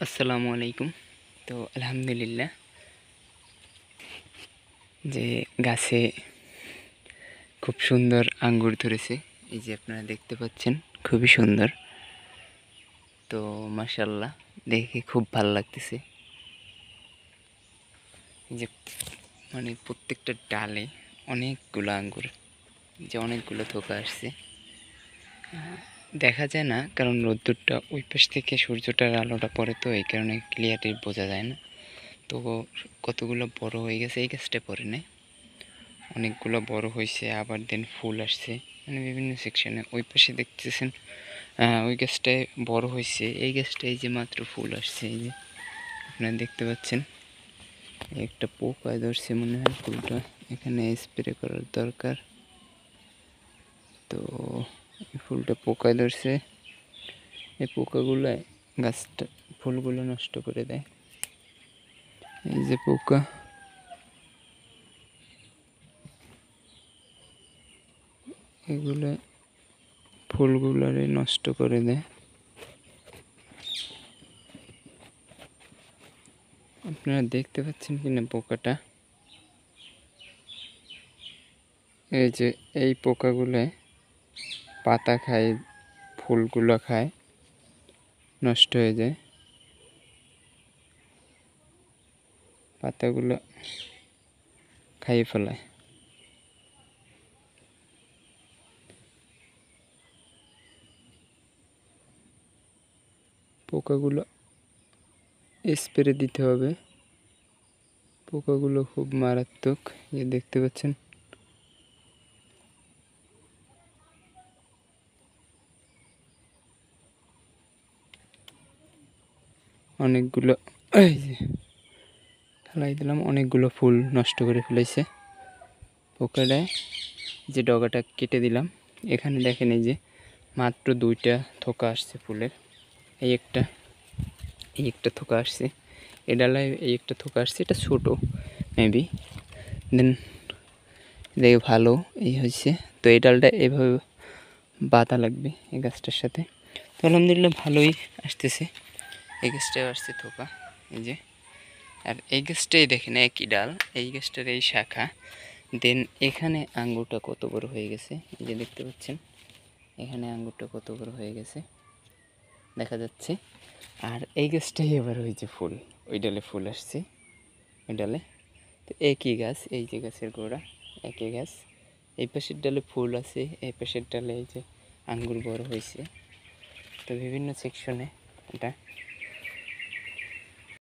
আসসালামু আলাইকুম। তো আলহামদুলিল্লাহ যে গাছে খুব সুন্দর আঙ্গুর ধরেছে। এই যে আপনারা দেখতে পাচ্ছেন, খুবই সুন্দর। তো মাশাআল্লাহ, দেখে খুব ভালো লাগতেছে। এই যে মানে প্রত্যেকটা ডালে অনেকগুলো আঙ্গুর, যে অনেকগুলো থোকা আসছে। দেখা যায় না, কারণ রোদ্দুরটা ওই পাশ থেকে সূর্যটার আলোটা পড়ে, তো এই কারণে ক্লিয়ারলি বোঝা যায় না। তো কতগুলো বড় হয়ে গেছে, এই গাছটা পড়ে নাই, অনেকগুলো বড় হয়েছে, আবার দেন ফুল আসছে, মানে বিভিন্ন সেকশনে। ওই পাশে দেখতেছেন ওই গাছটায় বড় হয়েছে, এই গাছটায় যে মাত্র ফুল আসছে। এই যে আপনারা দেখতে পাচ্ছেন, একটা পোকায় ধরছে মনে হয় ফুলটা, এখানে স্প্রে করার দরকার। তো এই ফুলটা পোকায় ধরছে, এই পোকাগুলো গাছটা ফুলগুলো নষ্ট করে দেয়। এই যে পোকা, এগুলো ফুলগুলারে নষ্ট করে দেয়। আপনারা দেখতে পাচ্ছেন কিনা পোকাটা, এই যে এই পোকাগুলো পাতা খায়, ফুলগুলো খায়, নষ্ট হয়ে যায়, পাতাগুলো খাইয়ে ফেলায়। পোকাগুলো স্প্রে দিতে হবে, পোকাগুলো খুব মারাত্মক। এই দেখতে পাচ্ছেন, অনেকগুলো, এই যে ফেলাই দিলাম, অনেকগুলো ফুল নষ্ট করে ফেলেছে পোকাটায়। যে ডগাটা কেটে দিলাম, এখানে দেখেন এই যে মাত্র 2টা থোকা আসছে ফুলের। এই একটা, এই একটা থোকা আসছে, এ ডালায় এই একটা থোকা আসছে, এটা ছোটো মেবি, দেন দেখে ভালো এই হয়েছে। তো এই ডালটা এভাবে বাঁধা লাগবে এই গাছটার সাথে। তো আলহামদুলিল্লাহ ভালোই আসতেছে, এই গাছটাও আসছে থোকা, এই যে। আর এই গাছটাই দেখেন একই ডাল, এই গাছটার এই শাখা, দেন এখানে আঙ্গুরটা কত বড় হয়ে গেছে, এই যে দেখতে পাচ্ছেন, এখানে আঙ্গুরটা কত বড় হয়ে গেছে দেখা যাচ্ছে। আর এই গাছটাই এবার হয়েছে ফুল, ওই ডালে ফুল আসছে, ওই ডালে। তো একই গাছ, এই যে গাছের গোড়া একই গাছ, এই পাশের ডালে ফুল আছে, এই পাশের ডালে এই যে আঙ্গুর বড় হয়েছে। তো বিভিন্ন সেকশনে এটা